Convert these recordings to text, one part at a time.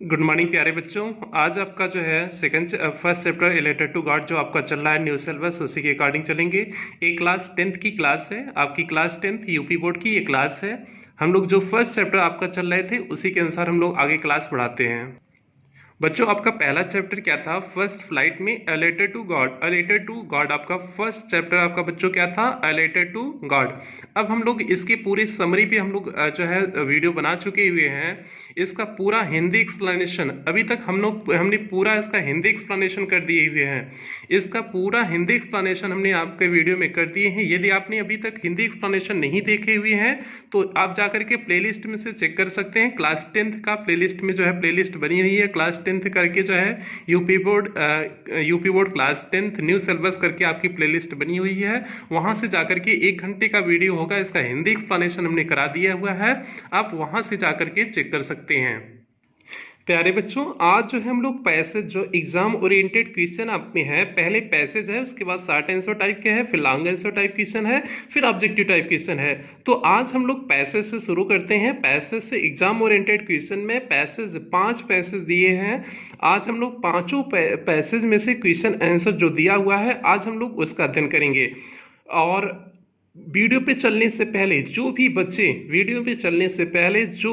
Good morning प्यारे बच्चों। आज आपका जो है first chapter related to God जो आपका चल रहा है न्यू सिलेबस, उसी के अकॉर्डिंग चलेंगे। एक क्लास 10th की क्लास है, आपकी क्लास 10th यूपी बोर्ड की ये क्लास है। हम लोग जो फर्स्ट चैप्टर आपका चल रहे थे उसी के अनुसार हम लोग आगे क्लास बढ़ाते हैं। बच्चों आपका पहला चैप्टर क्या था? फर्स्ट फ्लाइट में a letter to God. A letter to God आपका फर्स्ट चैप्टर आपका बच्चों क्या था? A letter to God. अब हम लोग इसकी पूरी समरी पे हम लोग जो है वीडियो बना चुके हुए हैं। इसका पूरा हिंदी एक्सप्लेनेशन अभी तक हमने पूरा इसका हिंदी एक्सप्लेनेशन कर दिए हुए हैं। इसका पूरा हिंदी एक्सप्लेनेशन हमने आपके वीडियो में कर दिए हैं। यदि आपने अभी तक हिंदी एक्सप्लेनेशन नहीं देखे हुए हैं तो आप जाकर के प्लेलिस्ट में से चेक कर सकते हैं। क्लास 10th का प्लेलिस्ट में जो है प्लेलिस्ट बनी हुई है, क्लास 10th करके जो है UP board class 10th new syllabus करके आपकी प्लेलिस्ट बनी हुई है। वहां से जाकर के 1 घंटे का वीडियो होगा, इसका हिंदी एक्सप्लेनेशन हमने करा दिया हुआ है, आप वहां से जाकर के चेक कर सकते हैं। प्यारे बच्चों, आज जो है हम लोग पैसेज जो एग्जाम ओरिएंटेड क्वेश्चन आप में है, पहले पैसेज है, उसके बाद शॉर्ट आंसर टाइप के है, फिर लॉन्ग आंसर टाइप क्वेश्चन है, फिर ऑब्जेक्टिव टाइप क्वेश्चन है। तो आज हम लोग पैसेज से शुरू करते हैं। पैसेज से एग्जाम ओरिएंटेड क्वेश्चन में पैसेज 5 पैसेज दिए हैं। आज हम लोग पांचों पैसेज में से क्वेश्चन आंसर जो दिया हुआ है आज हम लोग उसका अध्ययन करेंगे। और वीडियो पे चलने से पहले जो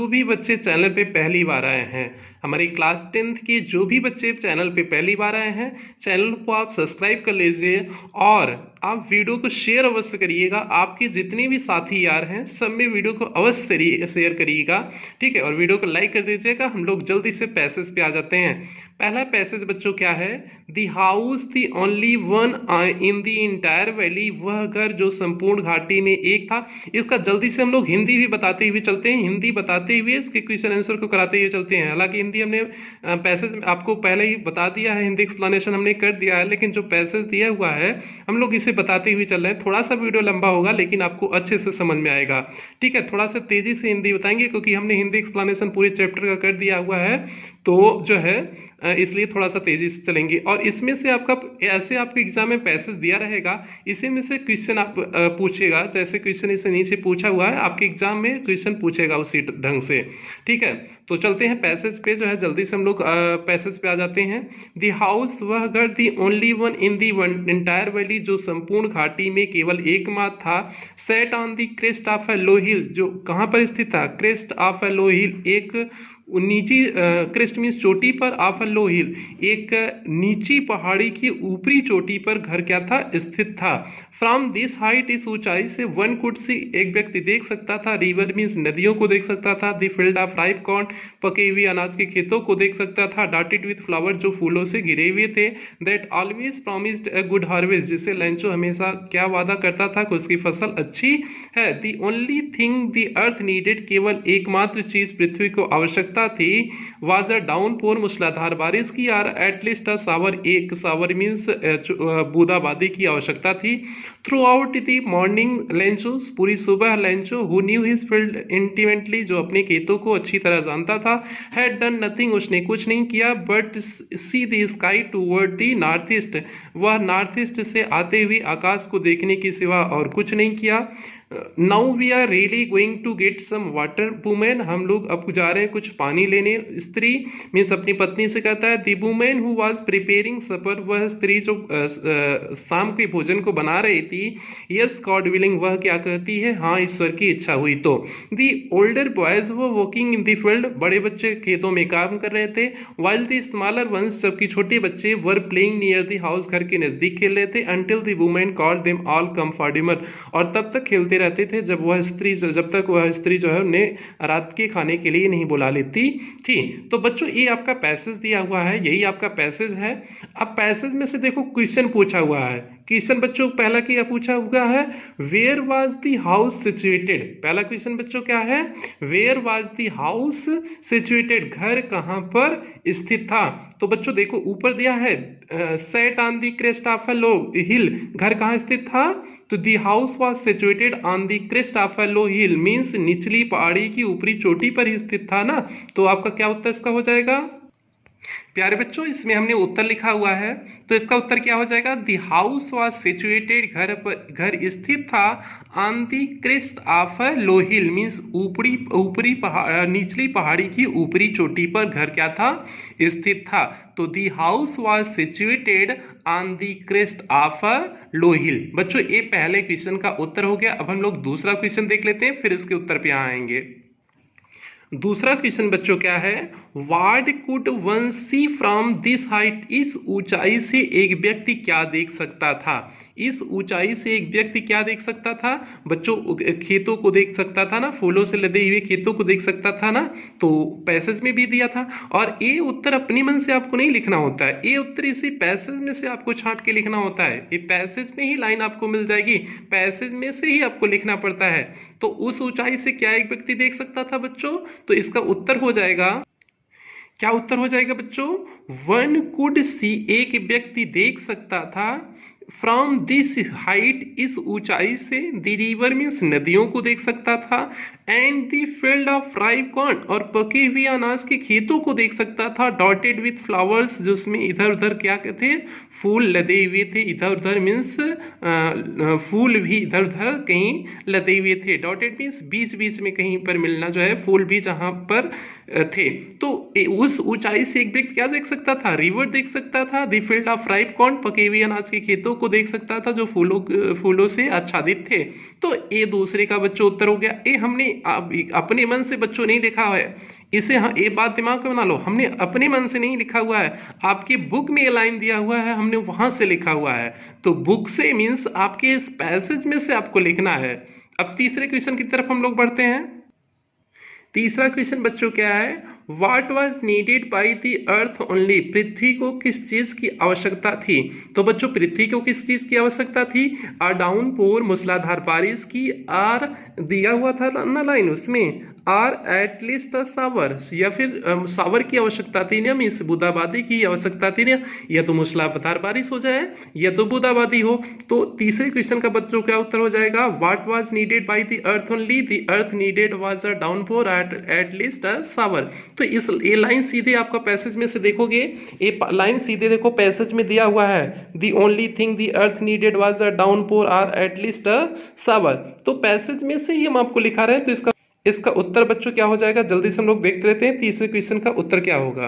भी बच्चे चैनल पे पहली बार आए हैं, हमारी क्लास 10th के जो भी बच्चे चैनल पे पहली बार आए हैं, चैनल को आप सब्सक्राइब कर लीजिए और आप वीडियो को शेयर अवश्य करिएगा। आपके जितने भी साथी यार हैं सब में वीडियो को अवश्य शेयर करिएगा, ठीक है। और वीडियो को लाइक कर दीजिएगा। हम लोग जल्दी से पैसेज पे आ जाते हैं। पहला पैसेज बच्चों क्या है? The house the only one in the entire valley, वह घर जो संपूर्ण घाटी में एक था। इसका जल्दी से हम लोग हिंदी भी बताते हुए चलते हैं, हिंदी बताते हुए इसके क्वेश्चन आंसर को कराते हुए चलते हैं। हालांकि हिंदी हमने पैसेज आपको पहले ही बता दिया है, हिंदी एक्सप्लेनेशन हमने कर दिया है, लेकिन जो पैसेज दिया हुआ है हम लोग इसे बताते हुए चल रहे हैं। थोड़ा सा वीडियो लंबा होगा लेकिन आपको अच्छे से समझ में आएगा, ठीक है। थोड़ा सा तेजी से हिंदी बताएंगे क्योंकि हमने हिंदी एक्सप्लेनेशन पूरे चैप्टर का कर दिया हुआ है, तो जो है इसलिए थोड़ा सा तेजी से चलेंगे। और इसमें से आपका ऐसे आपके एग्जाम में पैसेज दिया रहेगा, इसी में से क्वेश्चन आप पूछेगा। जैसे क्वेश्चन इसे नीचे पूछा हुआ है, आपके एग्जाम में क्वेश्चन पूछेगा उसी ढंग से, ठीक है। तो चलते हैं पैसेज पे, जो है जल्दी से हम लोग पैसेज पे आ जाते हैं। द हाउस, वह घर, the only one in the entire valley, जो संपूर्ण घाटी में केवल एकमात्र था। Set on the crest of a low hill, जो कहाँ पर स्थित था? क्रेस्ट ऑफ अ लो हिल, एक नीची क्रेस्ट मीन्स चोटी पर, ऑफ अ लो हिल एक नीची पहाड़ी की ऊपरी चोटी पर घर क्या था? स्थित था। फ्रॉम दिस हाइट, इस ऊंचाई से वन कुड सी, एक व्यक्ति देख सकता था। रिवर मीन्स नदियों को देख सकता था। The field of ripe corn, पके हुए अनाज के खेतों को देख सकता था। डॉटेड विथ फ्लावर, जो फूलों से घिरे हुए थे। That always promised a good harvest, जिसे लैंचो हमेशा क्या वादा करता था कि उसकी फसल अच्छी है। The only thing the earth needed, केवल एकमात्र चीज पृथ्वी को आवश्यकता थी, वाज अ डाउनपोर, मूसलाधार बारिश की, और एटलीस्ट अ सावर, एक सावर मीन्स बूंदाबांदी की आवश्यकता थी। Through out the morning Lencho, पूरी सुबह Lencho, who knew his field intimately, जो अपने खेतों को अच्छी तरह जानता था, हैड डन नथिंग, उसने कुछ नहीं किया, but see the sky toward the north east, वह नॉर्थ ईस्ट से आते हुए आकाश को देखने के सिवा और कुछ नहीं किया। Now we are really going to get some water, women, हम लोग अब जा रहे हैं कुछ पानी लेने। स्त्री मीन्स अपनी पत्नी से कहता है। The woman who was preparing supper, वह स्त्री जो शाम के भोजन को बना रही थी। यस गॉड विलिंग, वह क्या कहती है? हाँ, ईश्वर की इच्छा हुई तो। The older boys were walking in the field, बड़े बच्चे खेतों में काम कर रहे थे। वाइल द स्मॉलर वंस, जबकि छोटे बच्चे were playing near the house, घर के नजदीक खेल रहे थे। Until the women called them all come for dinner, और तब तक खेलते रहते थे जब तक वह स्त्री जो है उन्हें रात के खाने के लिए नहीं बुला लेती थी। तो बच्चों ये आपका पैसेज दिया हुआ है, यही आपका पैसेज है। अब पैसेज में से देखो क्वेश्चन पूछा हुआ है। क्वेश्चन बच्चों पहला क्या पूछा हुआ है? Where was the house situated. पहला क्वेश्चन बच्चों क्या है? Where was the house situated, घर कहां पर स्थित था। तो बच्चों देखो ऊपर दिया है set on the crest of a low hill, घर कहां स्थित था? तो the house was situated on the crest of a low hill, means निचली पहाड़ी की ऊपरी चोटी पर ही स्थित था ना। तो आपका क्या उत्तर इसका हो जाएगा? प्यारे बच्चों, इसमें हमने उत्तर लिखा हुआ है, तो इसका उत्तर क्या हो जाएगा? द हाउस वाज सिचुएटेड, घर स्थित था on the crest of a low hill, means ऊपरी ऊपरी पहाड़, निचली पहाड़ी की ऊपरी चोटी पर घर क्या था? स्थित था। तो the house was situated on the crest of a low hill. बच्चों, ये पहले क्वेश्चन का उत्तर हो गया। अब हम लोग दूसरा क्वेश्चन देख लेते हैं, फिर उसके उत्तर पे आएंगे। दूसरा क्वेश्चन बच्चों क्या है? What could one see from this height, इस ऊंचाई से एक व्यक्ति क्या देख सकता था? इस ऊंचाई से एक व्यक्ति क्या देख सकता था? बच्चों, खेतों को देख सकता था ना, फूलों से लदे हुए खेतों को देख सकता था ना। तो पैसेज में भी दिया था। और ये उत्तर अपने मन से आपको नहीं लिखना होता है, ये उत्तर इसी पैसेज में से आपको छांट के लिखना होता है। ये पैसेज में ही लाइन आपको मिल जाएगी, पैसेज में से ही आपको लिखना पड़ता है। तो उस ऊंचाई से क्या एक व्यक्ति देख सकता था बच्चों? तो इसका उत्तर हो जाएगा, क्या उत्तर हो जाएगा बच्चों? वन कुड सी, एक व्यक्ति देख सकता था फ्रॉम दिस हाइट, इस ऊंचाई से, द रिवर मीन्स नदियों को देख सकता था, and the field of ripe corn, और पके हुए अनाज के खेतों को देख सकता था, डॉटेड विथ फ्लावर्स, जिसमें इधर उधर क्या कहते हैं? फूल लदे हुए थे। इधर उधर मीन्स फूल भी इधर उधर कहीं लदे हुए थे। डॉटेड मीन्स बीच बीच में कहीं पर मिलना जो है, फूल भी जहां पर थे। तो उस ऊंचाई से एक व्यक्ति क्या देख सकता था? रिवर देख सकता था, the field of ripe corn, पके हुए अनाज के खेतों को देख सकता था जो फूलों से आच्छादित थे। तो ये दूसरे का बच्चों उत्तर हो गया। ये हमने अपने मन से बच्चों नहीं लिखा है, इसे ये बात दिमाग में बना लो, हमने अपने मन से नहीं लिखा हुआ है। आपकी बुक में ये लाइन दिया हुआ है, हमने वहां से लिखा हुआ है। तो बुक से मीन्स आपके इस पैसेज में से आपको लिखना है। अब तीसरे क्वेश्चन की तरफ हम लोग बढ़ते हैं। तीसरा क्वेश्चन बच्चों क्या है? What was needed by the earth only, पृथ्वी को किस चीज की आवश्यकता थी? तो बच्चों, पृथ्वी को किस चीज की आवश्यकता थी? आ डाउनपोर, मूसलाधार बारिश की, आर दिया हुआ था ना लाइन उसमें, आर एटलीस्ट अ सावर, या फिर सावर की आवश्यकता थी ना, मीन्स बूंदाबांदी की आवश्यकता थी ना, या तो मूसलाधार बारिश हो जाए या तो बूंदाबांदी हो। तो तीसरे क्वेश्चन का बच्चों क्या उत्तर हो जाएगा? What was needed by the earth only, the earth needed was a downpour at least a shower. तो ये लाइन सीधे आपका पैसेज में से देखोगे, ये लाइन सीधे देखो पैसेज में दिया हुआ है, the only thing the earth needed was a downpour or at least a shower. तो पैसेज में से ही हम आपको लिखा रहे हैं। तो इसका उत्तर बच्चों क्या हो जाएगा? जल्दी से हम लोग देखते रहते हैं तीसरे क्वेश्चन का उत्तर क्या होगा।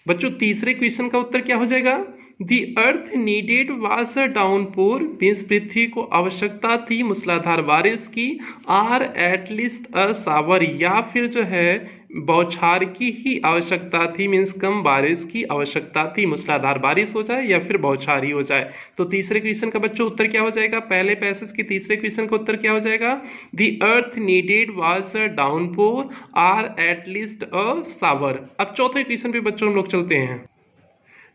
बच्चों, तीसरे क्वेश्चन का उत्तर क्या हो जाएगा? The earth needed was a downpour, means पृथ्वी को आवश्यकता थी मूसलाधार बारिश की, आर एटलीस्ट अ सावर, या फिर जो है बौछार की ही आवश्यकता थी, मीन्स कम बारिश की आवश्यकता थी, मूसलाधार बारिश हो जाए या फिर बौछार ही हो जाए। तो तीसरे क्वेश्चन का बच्चों उत्तर क्या हो जाएगा? पहले पैसेज के तीसरे क्वेश्चन का उत्तर क्या हो जाएगा? The earth needed was a downpour or at least a shower. अब चौथे क्वेश्चन पे बच्चों हम लोग चलते हैं।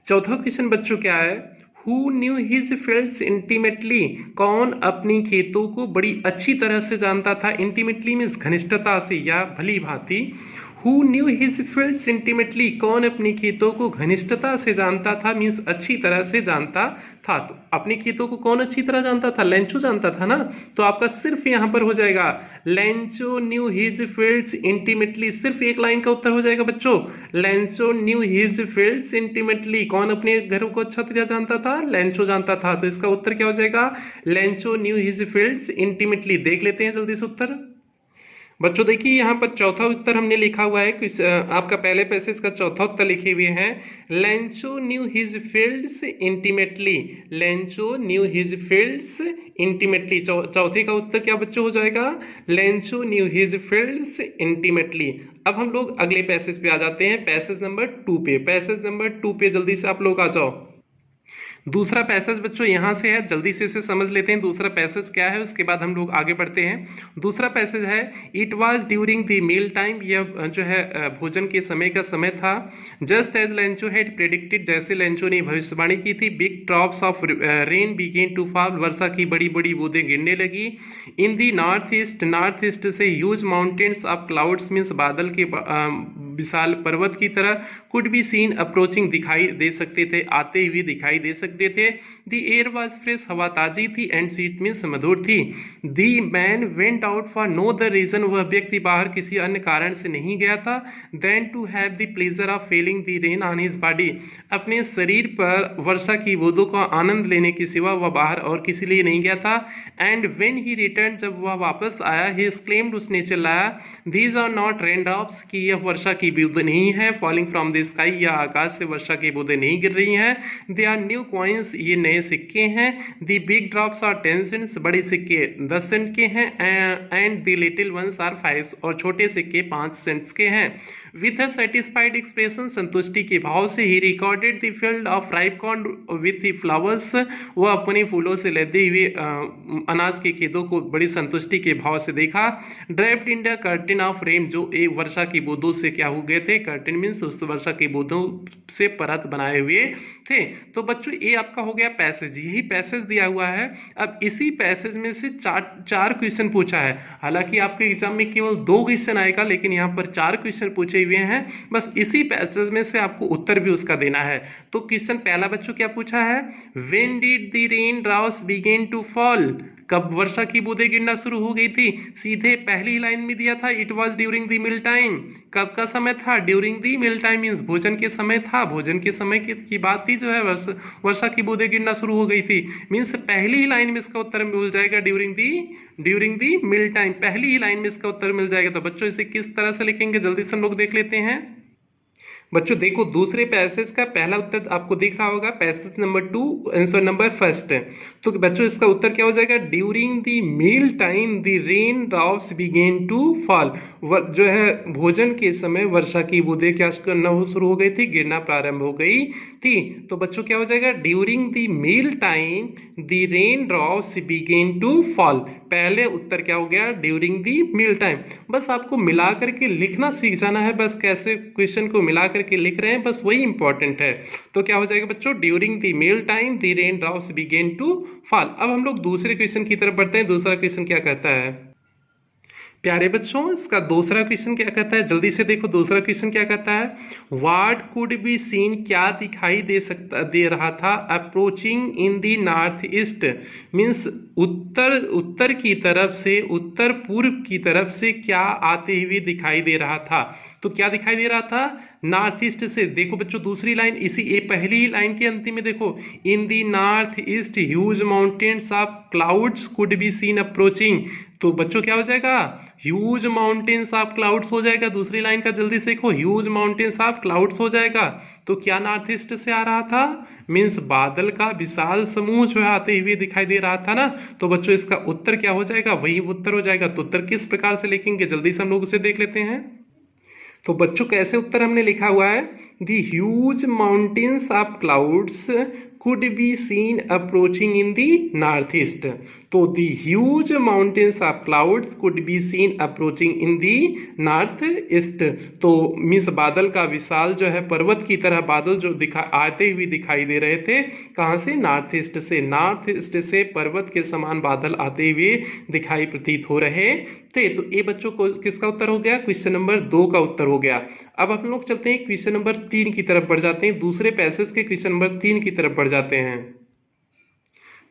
चौथा क्वेश्चन बच्चों क्या है? Who knew his fields intimately, कौन अपनी खेतों को बड़ी अच्छी तरह से जानता था? इंटीमेटली मीन्स घनिष्ठता से या भली भांति। Who knew his fields intimately, कौन अपनी खेतों को घनिष्ठता से जानता था, मीन्स अच्छी तरह से जानता था। तो अपने खेतों को कौन अच्छी तरह जानता था? लेंचो जानता था ना। तो आपका सिर्फ यहाँ पर हो जाएगा Lencho new his fields intimately, सिर्फ एक लाइन का उत्तर हो जाएगा बच्चों, Lencho new his fields intimately. कौन अपने घरों को अच्छा तरह जानता था? लेंचो जानता था। तो इसका उत्तर क्या हो जाएगा? Lencho new his fields intimately. देख लेते हैं जल्दी से उत्तर। बच्चों देखिए, यहाँ पर चौथा उत्तर हमने लिखा हुआ है, आपका पहले पैसेज का चौथा उत्तर लिखे हुए हैं, Lencho new his fields intimately, Lencho new his fields intimately. चौथे का उत्तर क्या बच्चों हो जाएगा? Lencho new his fields intimately. अब हम लोग अगले पैसेज पे आ जाते हैं, पैसेज नंबर 2 पे। पैसेज नंबर 2 पे जल्दी से आप लोग आ जाओ। दूसरा पैसेज बच्चों यहाँ से है, जल्दी से इसे समझ लेते हैं दूसरा पैसेज क्या है, उसके बाद हम लोग आगे बढ़ते हैं। दूसरा पैसेज है, it was during the meal time, यह जो है भोजन के समय का समय था। Just as Lencho had predicted, जैसे लेंचो ने भविष्यवाणी की थी। Big drops of rain began to fall, वर्षा की बड़ी बड़ी बूंदें गिरने लगी। इन दी नॉर्थ ईस्ट से huge mountains of clouds, means बादल के विशाल पर्वत की तरह, कुड बी सीन अप्रोचिंग, दिखाई दे सकते थे, आते हुए दिखाई दे सकते सकते थे। द एयर वॉज फ्रेश, हवा ताजी थी, एंड स्वीट मीन्स मधुर थी। The man went out for no other reason, वह व्यक्ति बाहर किसी अन्य कारण से नहीं गया था, then to have the pleasure of feeling the rain on his body, अपने शरीर पर वर्षा की बूंदों का आनंद लेने के सिवा वह बाहर और किसी लिए नहीं गया था। एंड व्हेन ही रिटर्न, जब वह वापस आया, ही एक्सक्लेम्ड, उसने चिल्लाया, these are not rain drops, कि यह वर्षा की बूंदें नहीं है, फॉलिंग फ्रॉम द स्काई, या आकाश से वर्षा की बूंदें नहीं गिर रही हैं, दे आर न्यू कॉइन्स, ये नए सिक्के हैं, the big drops are 10 cents, बड़े सिक्के 10 सेंट के हैं, and the little ones are 5, और छोटे सिक्के 5 सेंट्स के हैं। विथ अ सेटिस्फाइड एक्सप्रेशन, संतुष्टि के भाव से, he recorded the field of ripe corn with the flowers, वह अपने फूलों से लदे हुए अनाज के खेतों को बड़ी संतुष्टि के भाव से देखा। Draped in the curtain of rain, जो एक वर्षा की बूंदों से क्या हो गए थे, कर्टेन मीन्स उस वर्षा की बूंदों से परत बनाए हुए थे। तो बच्चों ये आपका हो गया पैसेज, यही पैसेज दिया हुआ है। अब इसी पैसेज में से चार क्वेश्चन पूछा है, हालांकि आपके एग्जाम में केवल 2 क्वेश्चन आएगा, लेकिन यहाँ पर 4 क्वेश्चन पूछे हुए हैं। बस इसी पैसेज में से आपको उत्तर भी उसका देना है। तो क्वेश्चन पहला बच्चों क्या पूछा है, when did the rain drops begin to fall, कब वर्षा की बूंदें गिरना शुरू हो गई थी। सीधे पहली लाइन में दिया था, it was during the meal time, कब का समय था, during the meal time means भोजन के समय था, भोजन के समय की बात थी, जो है वर्षा की बूंदें गिरना शुरू हो गई थी, मींस पहली ही लाइन में इसका उत्तर मिल जाएगा, ड्यूरिंग दी मील टाइम, पहली ही लाइन में इसका उत्तर मिल जाएगा। तो बच्चों इसे किस तरह से लिखेंगे, जल्दी से हम लोग देख लेते हैं। बच्चों देखो, दूसरे पैसेज का पहला उत्तर आपको दिख रहा होगा, passage number 2 answer number first. तो बच्चों इसका उत्तर क्या हो जाएगा, during the meal time the rain drops began to fall, जो है भोजन के समय वर्षा की बूंदें क्या करना शुरू हो गई थी, गिरना प्रारंभ हो गई थी। तो बच्चों क्या हो जाएगा, during the meal time the rain drops began to fall, पहले उत्तर क्या हो गया, ड्यूरिंग द मील टाइम। बस आपको मिला करके लिखना सीख जाना है, बस कैसे क्वेश्चन को मिला करके लिख रहे हैं, बस वही इंपॉर्टेंट है। तो क्या हो जाएगा बच्चों, during the meal time the rain drops began to fall. अब हम लोग दूसरे क्वेश्चन की तरफ बढ़ते हैं। दूसरा क्वेश्चन क्या कहता है प्यारे बच्चों, इसका दूसरा क्वेश्चन क्या कहता है, जल्दी से देखो दूसरा क्वेश्चन क्या कहता है, व्हाट कुड बी सीन, क्या दिखाई दे रहा था, approaching in the north east means उत्तर की तरफ से, उत्तर पूर्व की तरफ से क्या आते हुए दिखाई दे रहा था। तो क्या दिखाई दे रहा था, नॉर्थ ईस्ट से। देखो बच्चों दूसरी लाइन, इसी पहली लाइन के अंतिम में देखो, in the north east huge mountains of clouds could be seen approaching. तो बच्चों क्या हो जाएगा, ह्यूज माउंटेन्स ऑफ क्लाउड्स हो जाएगा। दूसरी लाइन का जल्दी से देखो, ह्यूज माउंटेन्स ऑफ क्लाउड्स हो जाएगा। तो क्या नॉर्थ ईस्ट से आ रहा था, मीन्स बादल का विशाल समूह जो है आते हुए दिखाई दे रहा था ना। तो बच्चों इसका उत्तर क्या हो जाएगा, वही उत्तर हो जाएगा। तो उत्तर किस प्रकार से लिखेंगे, जल्दी से हम लोग उसे देख लेते हैं। तो बच्चों कैसे उत्तर हमने लिखा हुआ है, the huge mountains of clouds could be seen approaching in the northeast। तो the huge mountains of clouds could be seen approaching in the northeast। तो मीन्स बादल का विशाल जो है पर्वत की तरह बादल जो आते हुए दिखाई दे रहे थे, कहाँ से, नॉर्थ ईस्ट से। नॉर्थ ईस्ट से पर्वत के समान बादल आते हुए दिखाई प्रतीत हो रहे थे। तो ये बच्चों को किसका उत्तर हो गया, क्वेश्चन नंबर 2 का उत्तर हो गया। अब हम लोग चलते हैं क्वेश्चन नंबर 3 की तरफ बढ़ जाते हैं, दूसरे पैसेज के क्वेश्चन नंबर 3 की तरफ बढ़ जाते हैं।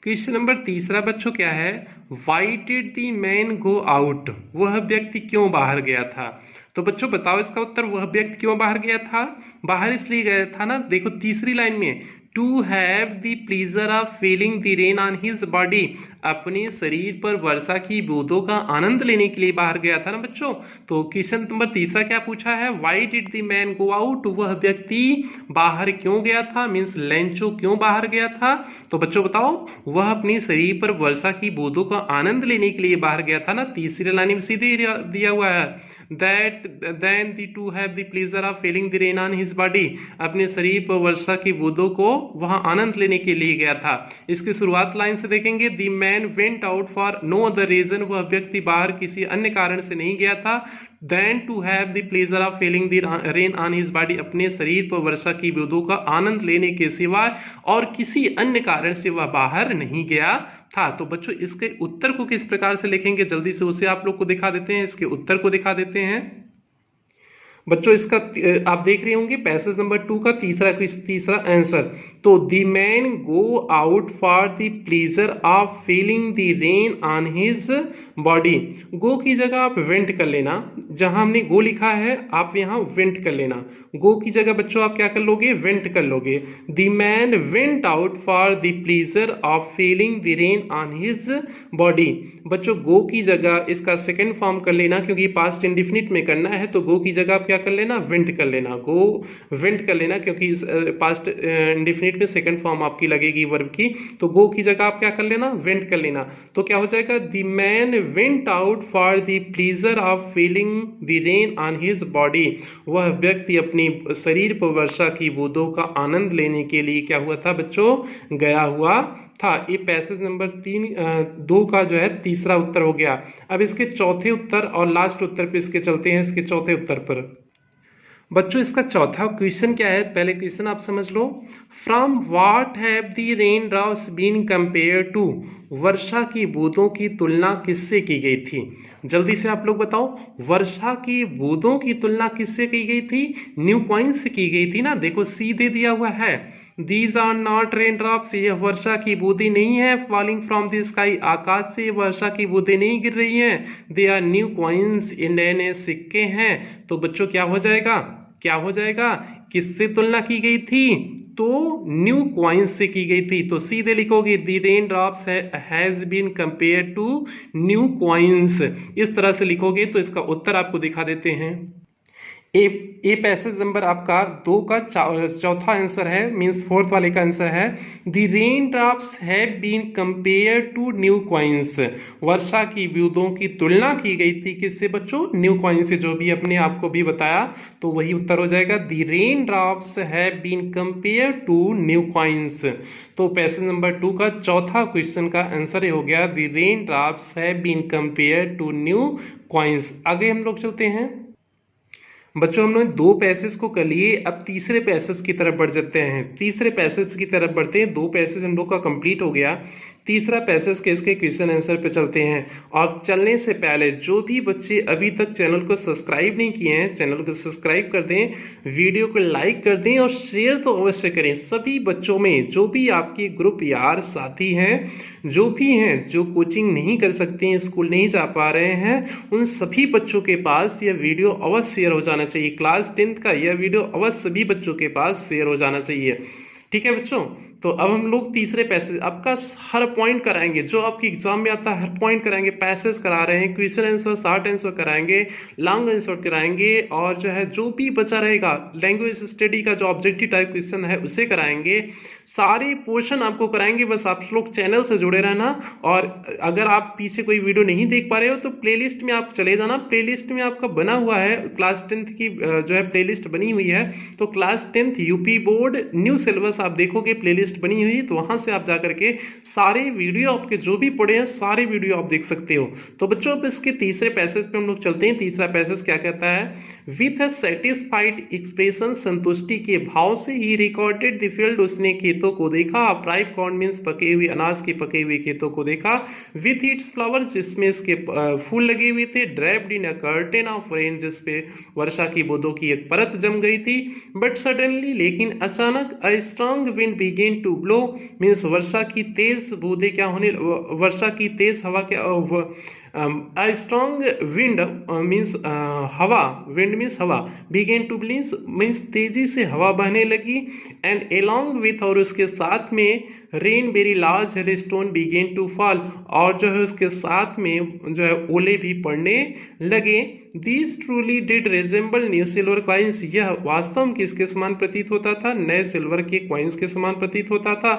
क्वेश्चन नंबर 3 बच्चों क्या है, why did the man go out, वह व्यक्ति क्यों बाहर गया था। तो बच्चों बताओ इसका उत्तर, वह व्यक्ति क्यों बाहर गया था, बाहर इसलिए गया था ना, देखो तीसरी लाइन में, to have the pleasure of feeling the rain on his body, अपने शरीर पर वर्षा की बूंदों का आनंद लेने के लिए बाहर गया था ना बच्चों। तो क्वेश्चन नंबर 3 क्या पूछा है, why did the man go out, वह व्यक्ति बाहर क्यों गया था, मीन्स लेंचो क्यों बाहर गया था। तो बच्चों बताओ, वह अपने शरीर पर वर्षा की बूंदों का आनंद लेने के लिए बाहर गया था ना, तीसरी लाइन में सीधे दिया हुआ है, that then the to have the pleasure of feeling the rain on his body, अपने शरीर पर वर्षा की बूंदों को वहां आनंद लेने के लिए गया था। इसकी शुरुआत लाइन से देखेंगे, the man went out for no other reason, वह व्यक्ति बाहर किसी अन्य कारण से नहीं गया था, then to have the pleasure of feeling the rain on his body, अपने शरीर पर वर्षा की बूंदों का आनंद लेने के सिवा और किसी अन्य कारण से वह बाहर नहीं गया था। तो बच्चों इसके उत्तर को किस प्रकार से लिखेंगे, जल्दी से उसे आप लोग को दिखा देते हैं, इसके उत्तर को दिखा देते हैं। बच्चों इसका आप देख रहे होंगे पैसेज नंबर 2 का तीसरा आंसर, तो the man go out for the pleasure of feeling the rain on his body. Go की जगह आप वेंट कर लेना, जहां हमने गो लिखा है आप यहाँ वेंट कर लेना। गो की जगह बच्चों आप क्या कर लोगे, वेंट कर लोगे। The man went out for the pleasure of feeling the rain on his body. बच्चों गो की जगह इसका सेकंड फॉर्म कर लेना, क्योंकि पास्ट इंडिफिनिट में करना है तो गो की जगह आप क्या कर लेना, वेंट कर लेना। गो वेंट कर लेना, क्योंकि इस पास्ट इंडिफिनिट में सेकंड फॉर्म आपकी लगेगी वर्ब की, तो गो की जगह आप क्या कर लेना, वेंट कर लेना। तो क्या हो जाएगा, the man went out for the pleasure of feeling the rain on his body. वह व्यक्ति अपनी शरीर पर वर्षा की बूंदों का आनंद लेने के लिए क्या हुआ था बच्चों, गया हुआ था। ये पैसेज नंबर 2 का जो है तीसरा उत्तर हो गया। अब इसके चौथे उत्तर और लास्ट उत्तर पे इसके चलते हैं, इसके चौथे उत्तर पर। बच्चों इसका चौथा क्वेश्चन क्या है, पहले क्वेश्चन आप समझ लो। From what have the rain drops been compare to. वर्षा की बूंदों की तुलना किससे की गई थी, जल्दी से आप लोग बताओ। वर्षा की बूंदों की तुलना किससे की गई थी, न्यू कॉइन से की गई थी ना। देखो सी दे दिया हुआ है, these are not rain drops, यह वर्षा की बूंदें नहीं है। फॉलिंग फ्रॉम द स्काई, आकाश से वर्षा की बूंदें नहीं गिर रही हैं। दे आर न्यू कॉइन्स, ये नए नए सिक्के हैं। तो बच्चों क्या हो जाएगा, क्या हो जाएगा, किससे तुलना की गई थी, तो न्यू कॉइन्स से की गई थी। तो सीधे लिखोगे the rain drops has been compare to new coins, इस तरह से लिखोगे तो इसका उत्तर आपको दिखा देते हैं। ए पैसेज नंबर आपका 2 का चौथा आंसर है, मींस फोर्थ वाले का आंसर है। The rain drops have been compare to new coins. वर्षा की बूंदों की तुलना की गई थी किससे बच्चों, न्यू कॉइन से, जो भी अपने आपको भी बताया, तो वही उत्तर हो जाएगा। The rain drops have been compare to new coins. तो पैसेज नंबर 2 का चौथा क्वेश्चन का आंसर हो गया the rain drops have been compare to new coins. आगे हम लोग चलते हैं बच्चों, हमने 2 पैसेज को कर लिए, अब तीसरे पैसेज की तरफ बढ़ जाते हैं। तीसरे पैसेज की तरफ बढ़ते हैं, 2 पैसेज हम लोग का कंप्लीट हो गया। तीसरा पैसेज के इसके क्वेश्चन आंसर पे चलते हैं। और चलने से पहले जो भी बच्चे अभी तक चैनल को सब्सक्राइब नहीं किए हैं, चैनल को सब्सक्राइब कर दें, वीडियो को लाइक कर दें और शेयर तो अवश्य करें। सभी बच्चों में जो भी आपके ग्रुप यार साथी हैं, जो भी हैं जो कोचिंग नहीं कर सकते हैं, स्कूल नहीं जा पा रहे हैं, उन सभी बच्चों के पास यह वीडियो अवश्य शेयर हो जाना चाहिए। क्लास 10th का यह वीडियो अवश्य सभी बच्चों के पास शेयर हो जाना चाहिए। ठीक है बच्चों, तो अब हम लोग तीसरे पैसेज, आपका हर पॉइंट कराएंगे, जो आपके एग्जाम में आता है हर पॉइंट कराएंगे। पैसेज करा रहे हैं, क्वेश्चन आंसर, शॉर्ट आंसर कराएंगे, लॉन्ग आंसर कराएंगे, और जो है जो भी बचा रहेगा लैंग्वेज स्टडी का जो ऑब्जेक्टिव टाइप क्वेश्चन है उसे कराएंगे। सारे पोर्शन आपको कराएंगे, बस आप लोग चैनल से जुड़े रहना। और अगर आप पीछे कोई वीडियो नहीं देख पा रहे हो तो प्लेलिस्ट में आप चले जाना, प्लेलिस्ट में आपका बना हुआ है, क्लास 10th की जो है प्लेलिस्ट बनी हुई है। तो class 10th UP board new syllabus आप देखोगे, प्लेलिस्ट बनी हुई, तो वहां से आप जाकर के सारे वीडियो आपके जो भी पढ़े हैं सारे वीडियो आप देख सकते हो। तो बच्चों अब इसके तीसरे पैसेज पे हम लोग चलते हैं। तीसरा पैसेज क्या कहता है, विथ अ सेटिस्फाइड एक्सप्रेशन, संतुष्टि के भाव से ही रिकॉर्डेड द फील्ड, उसने खेतों को देखा। राइप कॉर्न मींस पके हुए अनाज के पके हुए खेतों को देखा। विथ इट्स फ्लावर, जिसमें इसके फूल लगे हुए थे। Draped in a curtain of rain, जिसपे वर्षा की बूंदों की एक परत जम गई थी। बट सडनली, लेकिन अचानक, a strong wind began to blow, means वर्षा की तेज बूंदें क्या होने, वर्षा की तेज हवा क्या, स्ट्रॉन्ग विंड मीन्स हवा, विंड मीन्स हवा, बिगेन टू मीन्स तेजी से हवा बहने लगी। एंड एलॉन्ग विथ, और उसके साथ में, rain very large hailstone began to fall, और जो है उसके साथ में जो है ओले भी पड़ने लगे। These truly did resemble new silver coins, यह वास्तव में किसके समान प्रतीत होता था, नए सिल्वर के कॉइन्स के समान प्रतीत होता था।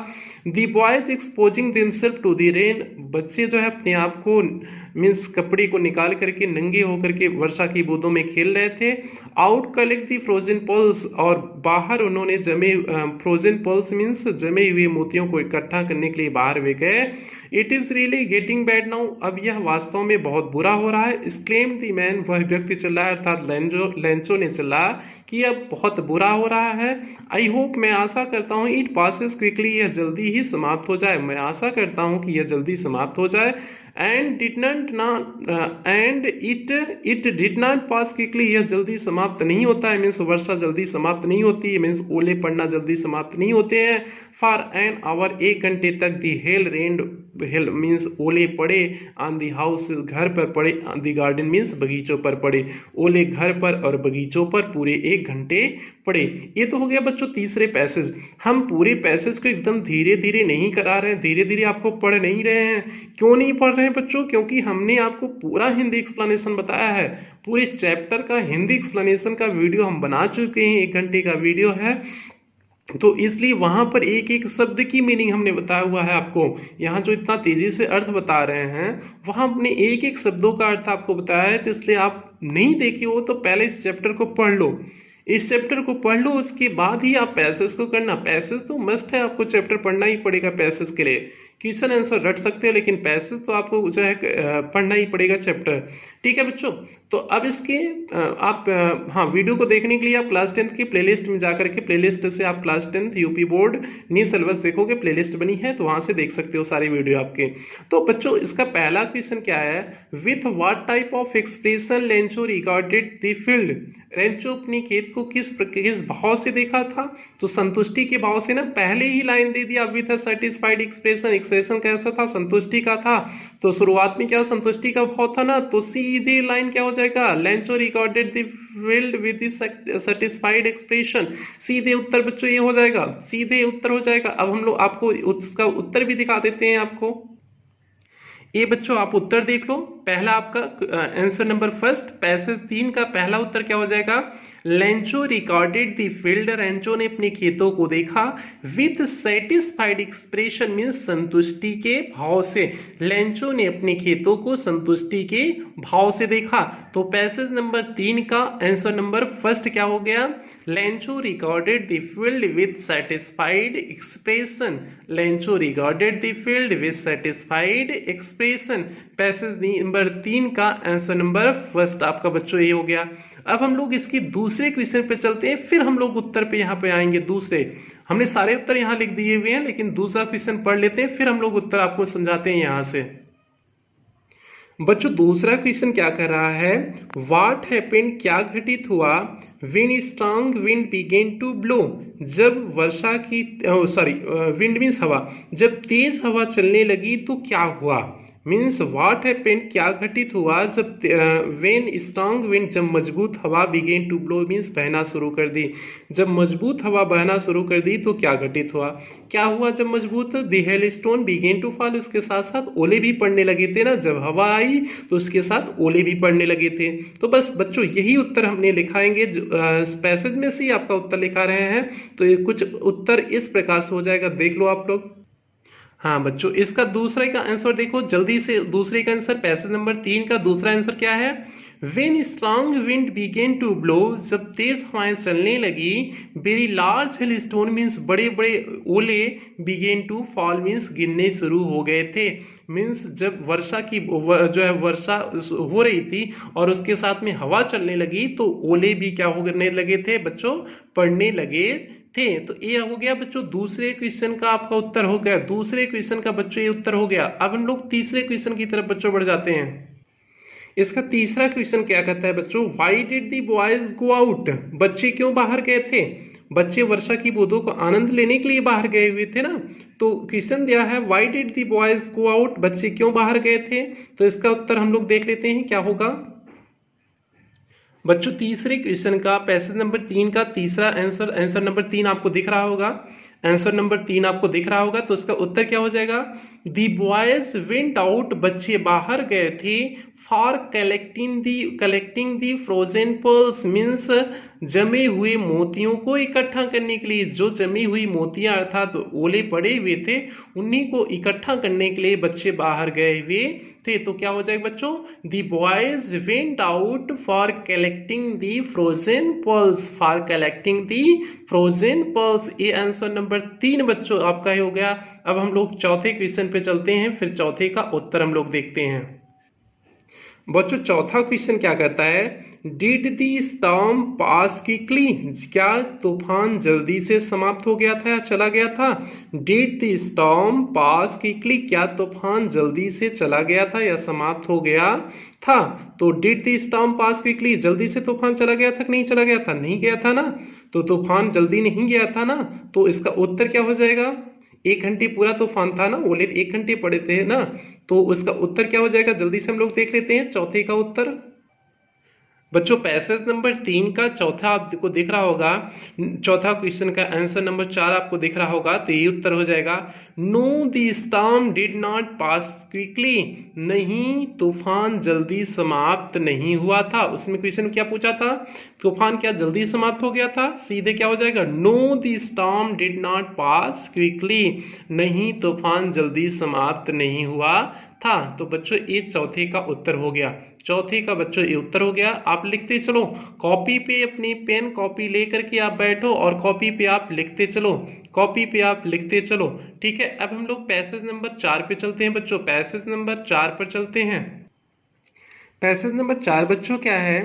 The boys exposing themself to the rain, बच्चे जो है अपने आप को मीन्स कपड़े को निकाल करके नंगे होकर के वर्षा की बूंदों में खेल रहे थे। Out collect the frozen pulse, और बाहर उन्होंने जमे फ्रोजन पल्स मीन्स जमे हुए मोतियों को इकट्ठा करने के लिए बाहर वे गए। It is really getting bad now, अब यह वास्तव में बहुत बुरा हो रहा है। एक्सक्लेम द मैन, वह व्यक्ति चिल्लाया, अर्थात लेंचो ने चिल्लाया कि अब बहुत बुरा हो रहा है। आई होप, मैं आशा करता हूँ, इट पासेस क्विकली, यह जल्दी ही समाप्त हो जाए, मैं आशा करता हूँ कि यह जल्दी समाप्त हो जाए। And it did not pass quickly, यह जल्दी समाप्त नहीं होता है, मीन्स वर्षा जल्दी समाप्त नहीं होती है, मीन्स ओले पड़ना जल्दी समाप्त नहीं होते हैं। फॉर एन आवर, 1 घंटे तक दी हेल रेन, हेल मीन्स ओले पड़े ऑन दी हाउस, घर पर पड़े, ऑन दी गार्डन मीन्स बगीचों पर पड़े, ओले घर पर और बगीचों पर पूरे 1 घंटे पड़े। ये तो हो गया बच्चों तीसरे पैसेज। हम पूरे पैसेज को एकदम धीरे धीरे नहीं करा रहे हैं, धीरे धीरे आपको पढ़ नहीं रहे हैं। क्यों नहीं पढ़ रहे हैं बच्चों? क्योंकि हमने आपको पूरा हिंदी एक्सप्लेनेशन बताया है, पूरे चैप्टर का हिंदी एक्सप्लेनेशन का वीडियो हम बना चुके हैं, 1 घंटे का वीडियो है, तो इसलिए वहां पर एक एक शब्द की मीनिंग हमने बताया हुआ है आपको। यहाँ जो इतना तेजी से अर्थ बता रहे हैं वहां हमने एक एक शब्दों का अर्थ आपको बताया है, तो इसलिए आप नहीं देखे हो तो पहले इस चैप्टर को पढ़ लो, इस चैप्टर को पढ़ लो, उसके बाद ही आप पैसेज को करना। पैसेज तो मस्ट है, आपको चैप्टर पढ़ना ही पड़ेगा पैसेज के लिए। क्वेश्चन आंसर रट सकते हैं लेकिन पैसेज तो आपको जो है पढ़ना ही पड़ेगा चैप्टर। ठीक है बच्चों, तो अब इसके आप हाँ, वीडियो को देखने के लिए आप क्लास 10th की प्लेलिस्ट में जाकर के, प्लेलिस्ट से आप class 10th UP board new syllabus देखोगे, प्लेलिस्ट बनी है तो वहां से देख सकते हो सारे वीडियो आपके। तो बच्चों इसका पहला क्वेश्चन क्या है, with what type of expression Lencho recorded the field, Rancho अपने खेत को किस भाव से देखा था? तो संतुष्टि के भाव से ना, पहले ही लाइन दे दिया, with a satisfied expression, expression कैसा था? संतुष्टि का था। तो शुरुआत में क्या संतुष्टि का भाव था ना, तो सीधे लाइन क्या हो जाएगा, Lencho recorded the field with satisfied expression, सीधे उत्तर बच्चों ये हो जाएगा, सीधे उत्तर हो जाएगा। अब हम लोग आपको उसका उत्तर भी दिखा देते हैं आपको। ये बच्चों आप उत्तर देख लो, पहला आपका आंसर नंबर फर्स्ट, पैसेज 3 का पहला उत्तर क्या हो जाएगा, Lencho recorded the field, Rancho ने अपने खेतों को देखा, विथ सेटिस्फाइड एक्सप्रेशन मीन्स संतुष्टि के भाव से, लेंचो ने अपने खेतों को संतुष्टि के भाव से देखा। तो पैसेज नंबर 3 का आंसर नंबर फर्स्ट क्या हो गया, Lencho recorded the field with satisfied expression, Lencho recorded the field with satisfied expression. Passage number 3 का आंसर नंबर फर्स्ट आपका बच्चों ये हो गया। अब हम लोग इसकी दूसरे क्वेश्चन पे चलते हैं, फिर हम लोग उत्तर पे यहाँ पे आएंगे। दूसरे हमने सारे उत्तर यहाँ लिख दिए हुए हैं, लेकिन दूसरा क्वेश्चन पढ़ लेते हैं, फिर हम लोग उत्तर आपको समझाते हैं यहाँ से। बच्चों दूसरा क्वेश्चन क्या कर रहा है, व्हाट हैपेंड, क्या घटित हुआ, wind strong wind began to blow, जब वर्षा की विंड मीन्स हवा, जब तेज हवा चलने लगी तो क्या हुआ, मीन्स व्हाट हैपेंड क्या घटित हुआ, जब व्हेन स्ट्रांग विंड, जब मजबूत हवा, बिगेन टू ब्लो मीन्स बहना शुरू कर दी, जब मजबूत हवा बहना शुरू कर दी तो क्या घटित हुआ, क्या हुआ जब मजबूत, the hailstone began to fall, उसके साथ साथ ओले भी पड़ने लगे थे ना, जब हवा आई तो उसके साथ ओले भी पड़ने लगे थे। तो बस बच्चों यही उत्तर हमने लिखाएंगे, पैसेज में से ही आपका उत्तर लिखा रहे हैं, तो ये कुछ उत्तर इस प्रकार से हो जाएगा, देख लो आप लोग। हाँ बच्चों इसका दूसरे का आंसर देखो जल्दी से, दूसरे का आंसर पैसेज नंबर 3 का दूसरा आंसर क्या है, when strong wind began to blow, जब तेज हवाएं चलने लगी, very large hail stone means बड़े बड़े ओले, बिगेन टू फॉल मीन्स गिरने शुरू हो गए थे, मीन्स जब वर्षा की जो है वर्षा हो रही थी और उसके साथ में हवा चलने लगी तो ओले भी क्या हो गिरने लगे थे बच्चों, पड़ने लगे थे। तो ये हो गया बच्चों दूसरे क्वेश्चन का आपका उत्तर हो गया, दूसरे क्वेश्चन का बच्चों ये उत्तर हो गया। अब हम लोग तीसरे क्वेश्चन की तरफ बच्चों बढ़ जाते हैं। इसका तीसरा क्वेश्चन क्या कहता है बच्चों, why did the boys go out, बच्चे क्यों बाहर गए थे, बच्चे वर्षा की बूंदों को आनंद लेने के लिए बाहर गए हुए थे ना, तो क्वेश्चन दिया है why did the boys go out, बच्चे क्यों बाहर गए थे, तो इसका उत्तर हम लोग देख लेते हैं क्या होगा। बच्चों तीसरे क्वेश्चन का पैसेज नंबर 3 का तीसरा आंसर नंबर 3 आपको दिख रहा होगा, आंसर नंबर 3 आपको दिख रहा होगा, तो इसका उत्तर क्या हो जाएगा, दी बॉयज वेंट आउट, बच्चे बाहर गए थे, for collecting the frozen pearls means जमे हुए मोतियों को इकट्ठा करने के लिए, जो जमी हुई मोतियां अर्थात ओले पड़े हुए थे उन्हीं को इकट्ठा करने के लिए बच्चे बाहर गए हुए थे। तो क्या हो जाएगा बच्चों, the boys went out for collecting the frozen pearls, for collecting the frozen pearls. ये आंसर नंबर 3 बच्चों आपका ही हो गया। अब हम लोग चौथे क्वेश्चन पे चलते हैं, फिर चौथे का उत्तर हम लोग देखते हैं। बच्चों चौथा क्वेश्चन क्या कहता है, did the storm pass quickly, क्या तूफान जल्दी से समाप्त हो गया था या चला गया था। Did the storm pass quickly, क्या तूफान जल्दी से चला गया था या समाप्त हो गया था। तो did the storm pass quickly, जल्दी से तूफान चला गया था कि नहीं चला गया था, नहीं गया था ना, तो तूफान जल्दी नहीं गया था ना, तो इसका उत्तर क्या हो जाएगा, 1 घंटे पूरा तूफान था ना, बोले 1 घंटे पड़े थे ना, तो उसका उत्तर क्या हो जाएगा, जल्दी से हम लोग देख लेते हैं चौथे का उत्तर। बच्चों पैसेज नंबर 3 का चौथा आपको दिख रहा होगा, चौथा क्वेश्चन का आंसर नंबर 4 आपको दिख रहा होगा, तो ये उत्तर हो जाएगा know the storm did not pass quickly, नहीं तूफान जल्दी समाप्त नहीं हुआ था। उसमें क्वेश्चन क्या पूछा था, तूफान क्या जल्दी समाप्त हो गया था, सीधे क्या हो जाएगा, know the storm did not pass quickly, नहीं तूफान जल्दी समाप्त नहीं हुआ था। तो बच्चों ये चौथे का उत्तर हो गया, चौथे का बच्चों ये उत्तर हो गया। आप लिखते चलो, कॉपी पे अपनी पेन कॉपी लेकर के आप बैठो और कॉपी पे आप लिखते चलो, कॉपी पे आप लिखते चलो, ठीक है। अब हम लोग पैसेज नंबर 4 पे चलते हैं बच्चों, पैसेज नंबर 4 पर चलते हैं। पैसेज नंबर 4 बच्चों क्या है,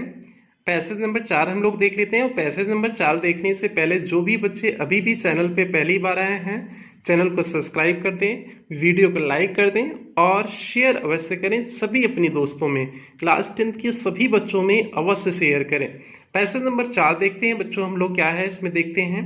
पैसेज नंबर 4 हम लोग देख लेते हैं। और पैसेज नंबर 4 देखने से पहले जो भी बच्चे अभी भी चैनल पे पहली बार आए हैं, चैनल को सब्सक्राइब कर दें, वीडियो को लाइक कर दें और शेयर अवश्य करें सभी अपने दोस्तों में, क्लास 10th के सभी बच्चों में अवश्य शेयर करें। पैसेज नंबर 4 देखते हैं बच्चों हम लोग क्या है इसमें देखते हैं।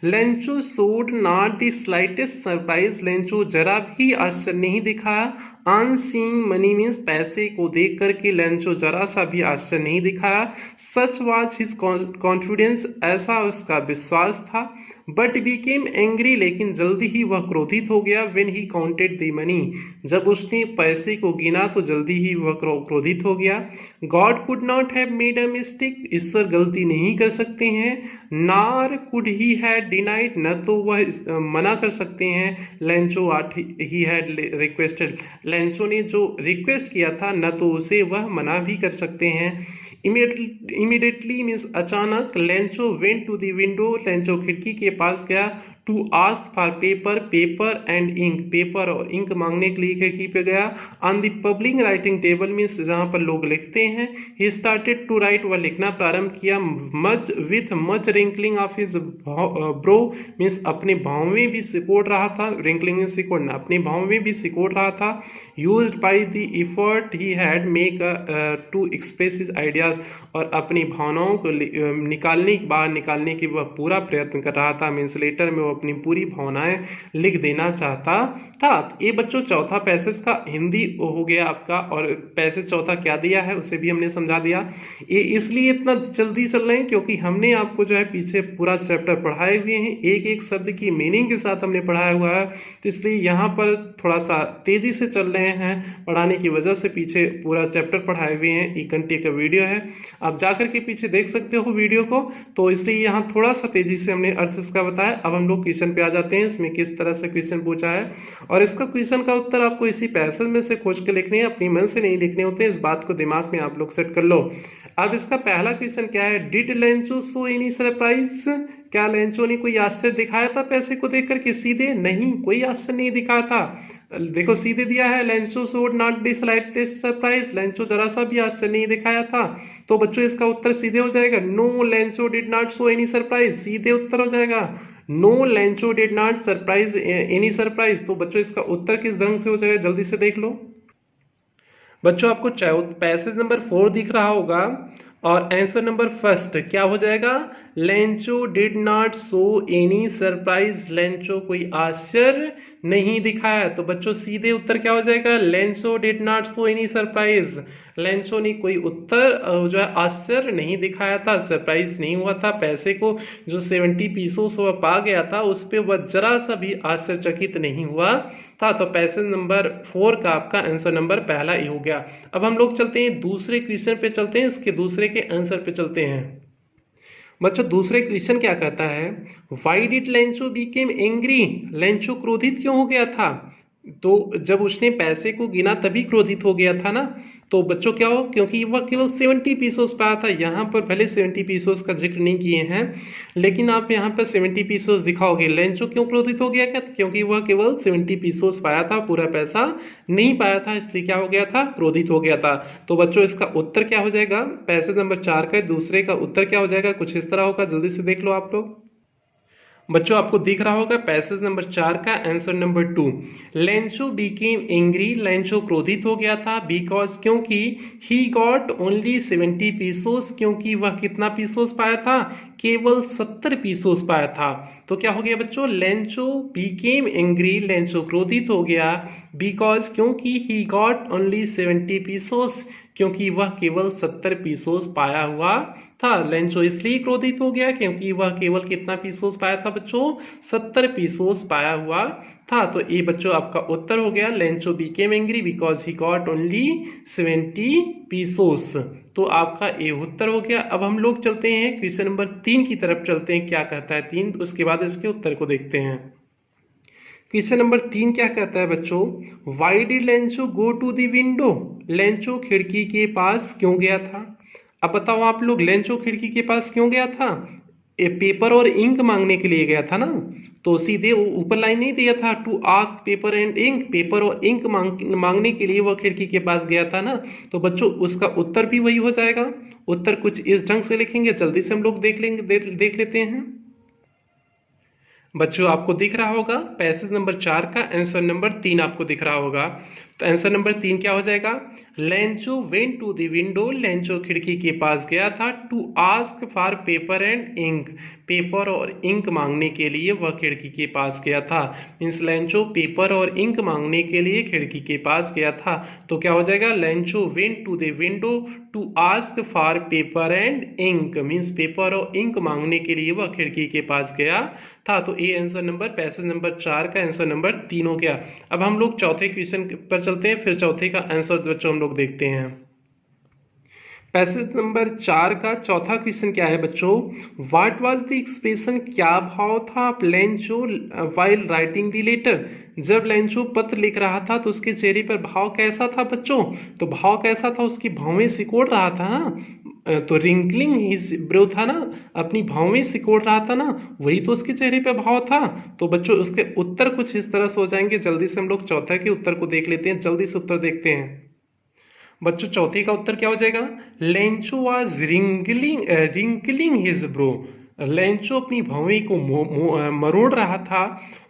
Lencho showed not the slightest surprise, Lencho जरा भी आश्चर्य नहीं दिखाया। ऑन सीइंग मनी मीन्स पैसे को देख करके लेंचो जरा सा भी आश्चर्य नहीं दिखाया। सच वाज हिज कॉन्फिडेंस, ऐसा उसका विश्वास था। बट बिकेम एंग्री, लेकिन जल्दी ही वह क्रोधित हो गया। When he counted the money, जब उसने पैसे को गिना तो जल्दी ही वह क्रोधित हो गया। God could not have made a mistake, ईश्वर गलती नहीं कर सकते हैं। नार कुड ही हैड डिनाइड, न तो वह मना कर सकते हैं। Lencho what he had requested, Lencho ने जो रिक्वेस्ट किया था न तो उसे वह मना भी कर सकते हैं। इमीडिएटली मीन्स अचानक। Lencho went to the window, Lencho खिड़की के पास गया। To ask for paper, paper and ink, paper और इंक मांगने के लिए खिड़की पे गया। On the public writing table means जहाँ पर लोग लिखते हैं। ही स्टार्टेड टू राइट, वह लिखना प्रारंभ किया। Much with much wrinkling of his bro means अपने भाव में भी सिकोड़ रहा था। रिंकलिंग में सिकोड़ना, अपने भाव में भी सिकोड़ रहा था। Used by the effort he had make to express his ideas, और अपनी भावनाओं को बाहर निकालने की वह पूरा प्रयत्न कर रहा था। मीन्स लेटर में अपनी पूरी भावनाएं लिख देना चाहता था। ये बच्चों चौथा पैसेज का हिंदी हो गया आपका, और पैसेज चौथा क्या दिया है उसे भी हमने समझा दिया। ये इसलिए इतना जल्दी चल रहे हैं क्योंकि हमने आपको जो है पीछे पूरा चैप्टर पढ़ाए हुए हैं, एक एक शब्द की मीनिंग के साथ हमने पढ़ाया हुआ है, तो इसलिए यहाँ पर थोड़ा सा तेजी से चल रहे हैं पढ़ाने की वजह से। पीछे पूरा चैप्टर पढ़ाए हुए हैं, 1 घंटे का वीडियो है, आप जाकर के पीछे देख सकते हो वीडियो को, तो इसलिए यहाँ थोड़ा सा तेजी से हमने अर्थ इसका बताया। अब हम लोग क्वेश्चन पे आ जाते हैं, इसमें किस तरह से क्वेश्चन पूछा है, और इसका क्वेश्चन का उत्तर आपको इसी पैसेज में से खोज के लिखने हैं, अपनी मन से नहीं लिखने होते, इस बात को दिमाग में आप लोग सेट कर लो। अब इसका पहला क्वेश्चन क्या है, did Lencho show any surprise, क्या लेंचो ने कोई आश्चर्य दिखाया था पैसे को देख करके, सीधे नहीं, कोई आश्चर्य नहीं दिखाया था। देखो सीधे दिया है, Lencho showed not the slightest surprise, Lencho जरा सा भी आश्चर्य नहीं दिखाया था। तो बच्चों इसका उत्तर सीधे हो जाएगा, no Lencho did not show any surprise, सीधे उत्तर हो जाएगा, no Lencho did not surprise any surprise. तो बच्चों इसका उत्तर किस ढंग से हो जाएगा, जल्दी से देख लो बच्चों। आपको पैसेज नंबर 4 दिख रहा होगा, और आंसर नंबर फर्स्ट क्या हो जाएगा, Lencho did not show any surprise, Lencho कोई आश्चर्य नहीं दिखाया। तो बच्चों सीधे उत्तर क्या हो जाएगा, Lencho did not show any surprise, Lencho ने कोई उत्तर जो है आश्चर्य नहीं दिखाया था, सरप्राइज नहीं हुआ था। पैसे को जो 70 पीसों से वह पा गया था उस पर वह जरा सा भी आश्चर्यचकित नहीं हुआ था। तो पैसेज नंबर 4 का आपका आंसर नंबर पहला ही हो गया। अब हम लोग चलते हैं दूसरे क्वेश्चन पे, चलते हैं इसके दूसरे के आंसर पे चलते हैं। बच्चों दूसरे क्वेश्चन क्या कहता है, Y did Lencho became angry, Lencho क्रोधित क्यों हो गया था। तो जब उसने पैसे को गिना तभी क्रोधित हो गया था ना। तो बच्चों क्या हो, क्योंकि वह केवल 70 पीसोस पाया था। यहाँ पर भले 70 पीसोस का जिक्र नहीं किए हैं, लेकिन आप यहाँ पर 70 पीसोस दिखाओगे। लेंचो क्यों क्रोधित हो गया, क्या, क्योंकि वह केवल 70 पीसोस पाया था, पूरा पैसा नहीं पाया था, इसलिए क्या हो गया था, क्रोधित हो गया था। तो बच्चों इसका उत्तर क्या हो जाएगा, पैसेज नंबर 4 का दूसरे का उत्तर क्या हो जाएगा, कुछ इस तरह होगा। जल्दी से देख लो आप लोग। बच्चों आपको दिख रहा होगा पैसेज नंबर 4 का answer number 2। Lencho Beckham angry, Lencho क्रोधित हो गया था, बिकॉज क्योंकि ही गॉट ओनली 70 पीसोस, क्योंकि वह कितना पीसोस पाया था, केवल 70 पीसोस पाया था। तो क्या हो गया बच्चों, लेंचो बीकेम एंग्री, लेंचो क्रोधित हो गया, बिकॉज क्योंकि ही गॉट ओनली 70 पीसोस, क्योंकि वह केवल 70 पीसोस पाया हुआ था। लेंचो इसलिए क्रोधित हो गया क्योंकि वह केवल कितना पीसोस पाया था बच्चों, 70 पीसोस पाया हुआ था। तो ये बच्चों आपका उत्तर हो गया, Lencho Beckham angry because he got only 70 pesos. तो आपका ये उत्तर हो गया। अब हम लोग चलते हैं क्वेश्चन नंबर 3 की तरफ चलते हैं, क्या कहता है 3, उसके बाद इसके उत्तर को देखते हैं। क्वेश्चन नंबर 3 क्या कहता है बच्चों, why did Lencho go to the window, Lencho खिड़की के पास क्यों गया था। अब बताओ आप लोग, लेंचो खिड़की के पास क्यों गया था, पेपर और इंक मांगने के लिए गया था ना। तो सीधे ऊपर लाइन नहीं दिया था, to ask paper and ink, paper और इंक मांगने के लिए वह खिड़की के पास गया था ना। तो बच्चों उसका उत्तर भी वही हो जाएगा। उत्तर कुछ इस ढंग से लिखेंगे, जल्दी से हम लोग देख लेंगे, देख लेते हैं। बच्चों आपको दिख रहा होगा पैसेज नंबर 4 का आंसर नंबर 3 आपको दिख रहा होगा। तो आंसर नंबर 3 क्या हो जाएगा, Lencho went to the window, Lencho खिड़की के पास गया था, to ask for paper and ink, paper और इंक मांगने के लिए वह खिड़की के पास गया था। मीन्स लेंचो पेपर और इंक मांगने के लिए खिड़की के पास गया था। तो क्या हो जाएगा, Lencho went to the window to ask for paper and ink, means paper और इंक मांगने के लिए वह खिड़की के पास गया था। तो ये आंसर नंबर पैसेज नंबर 4 का आंसर नंबर 3 हो गया। अब हम लोग चौथे क्वेश्चन पर चलते हैं, फिर चौथे का आंसर बच्चों हम लोग देखते हैं। पैसेज नंबर 4 का चौथा क्वेश्चन क्या है बच्चों, व्हाट वाज द एक्सप्रेशन, क्या भाव था Lencho while writing the letter, जब लेंचो पत्र लिख रहा था तो उसके चेहरे पर भाव कैसा था बच्चों। तो भाव कैसा था, उसकी भौवें सिकोड़ रहा था ना, तो रिंकलिंग हिज ब्रो था ना, अपनी भौवें सिकोड़ रहा था ना, वही तो उसके चेहरे पे भाव था। तो बच्चों उसके उत्तर कुछ इस तरह से हो जाएंगे। जल्दी से हम लोग चौथा के उत्तर को देख लेते हैं, जल्दी से उत्तर देखते हैं। बच्चों चौथे का उत्तर क्या हो जाएगा, Lencho was wrinkling his bro, Lencho अपनी भौवें को मरोड़ रहा था,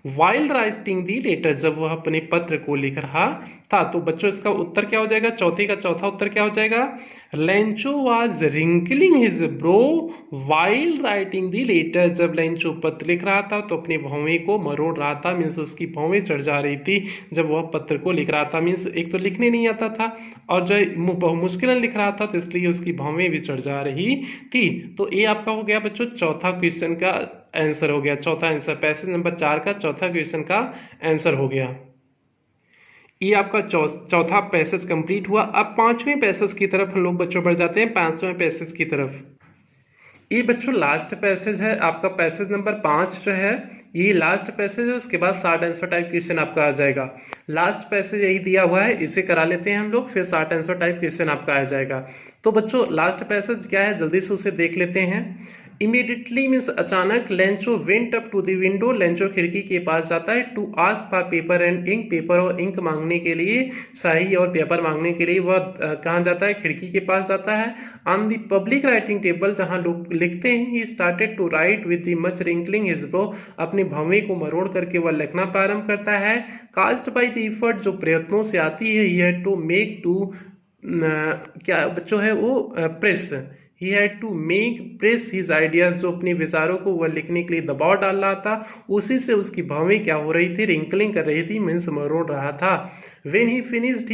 वाइल राइटिंग दी लेटर, जब वह अपने पत्र को लिख रहा था। तो बच्चों इसका उत्तर क्या हो जाएगा, चौथे का चौथा उत्तर क्या हो जाएगा, Lencho was wrinkling his brow while writing the letter, जब लेंचो पत्र लिख रहा था तो अपने भौवें को मरोड़ रहा था, मीन्स उसकी भौवें चढ़ जा रही थी जब वह पत्र को लिख रहा था। मीन्स एक तो लिखने नहीं आता था और जो बहुत मुश्किल लिख रहा था, तो इसलिए उसकी भौवें भी चढ़ जा रही थी। तो ये आपका हो गया बच्चों चौथा क्वेश्चन का आंसर हो गया, चौथा आंसर पैसेज नंबर 4 का चौथा क्वेश्चन का आंसर हो गया। ये आपका चौथा पैसेज कंप्लीट हुआ। अब पांचवें पैसेज की तरफ हम लोग बच्चों बढ़ जाते हैं, पांचवें पैसेज की तरफ। ये बच्चों लास्ट पैसेज है आपका, पैसेज नंबर 5 जो है ये लास्ट पैसेज है, उसके बाद शॉर्ट आंसर टाइप क्वेश्चन आपका आ जाएगा। लास्ट पैसेज यही दिया हुआ है, इसे करा लेते हैं हम लोग, फिर शॉर्ट आंसर टाइप क्वेश्चन आपका आ जाएगा। तो बच्चों लास्ट पैसेज क्या है, जल्दी से उसे देख लेते हैं। इमीडिएटली मीन्स अचानक, Lencho went up to the window, Lencho खिड़की के पास जाता है, to ask for paper and ink, paper और इंक मांगने के लिए, स्याही और पेपर मांगने के लिए वह कहाँ जाता है, खिड़की के पास जाता है। On the public writing table, जहाँ लोग लिखते हैं, he started to write with the much wrinkling his brow, अपने भौवें को मरोड़ करके वह लिखना प्रारंभ करता है। कास्ड बाय द एफर्ट, जो प्रयत्नों से आती है, he had to make to क्या बच्चों है वो press, He had to make press his ideas, जो अपने विचारों को वह लिखने के लिए दबाव डाल रहा था, उसी से उसकी भौवें क्या हो रही थी, रिंकलिंग कर रही थी, मीन्स मरोड़ रहा था। When he finished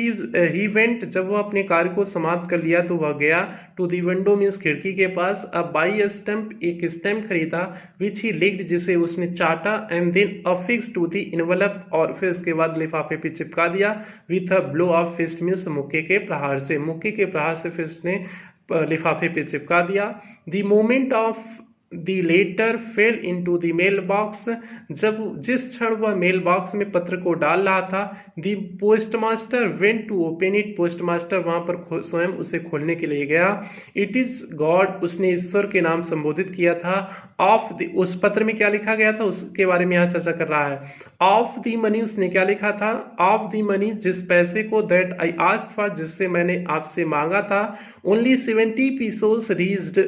he went, जब वह अपने कार्य को समाप्त कर लिया तो वह गया to the window मीन्स खिड़की के पास, अब buy a stamp, एक स्टैम्प खरीदा, which he licked, जिसे उसने चाटा, and then affixed to the envelope, और फिर उसके बाद लिफाफे पे चिपका दिया, with a blow of fist means मुक्के के प्रहार से, मुक्के के प्रहार से फिर उसने लिफाफे पे चिपका दिया। The moment of the letter fell into the mail box, जब जिस क्षण वह मेल बॉक्स में पत्र को डाल रहा था, the postmaster went to open it, postmaster वहां पर स्वयं उसे खोलने के लिए गया। इट इज गॉड, उसने ईश्वर के नाम संबोधित किया था। ऑफ द, उस पत्र में क्या लिखा गया था उसके बारे में यहाँ चर्चा कर रहा है। ऑफ द मनी, उसने क्या लिखा था, ऑफ द मनी, जिस पैसे को, दैट आई आस्क्ड फॉर, जिससे मैंने आपसे मांगा था, ओनली 70 पीसोस रीच्ड,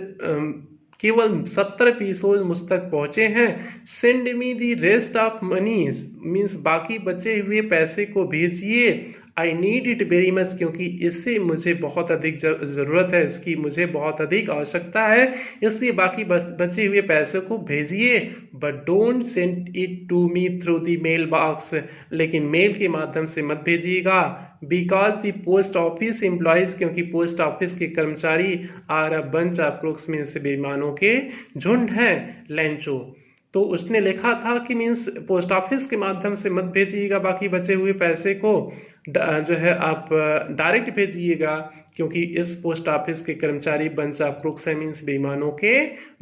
केवल 70 पीसोज मुझ तक पहुंचे हैं। Send me the rest of money, means बाकी बचे हुए पैसे को भेजिए। I need it very much, क्योंकि इससे मुझे बहुत अधिक ज़रूरत है, इसकी मुझे बहुत अधिक आवश्यकता है, इसलिए बाकी बचे हुए पैसे को भेजिए। But don't send it to me through the mail box, लेकिन मेल के माध्यम से मत भेजिएगा। Because the post office employees, क्योंकि पोस्ट ऑफिस के कर्मचारी are a bunch of crooks, means बेईमानों के झुंड हैं। लेंचो, तो उसने लिखा था कि मीन्स पोस्ट ऑफिस के माध्यम से मत भेजिएगा बाकी बचे हुए पैसे को, जो है आप डायरेक्ट भेजिएगा, क्योंकि इस पोस्ट ऑफिस के कर्मचारी बंच ऑफ क्रूक्स हैं, मीन्स बेईमानों के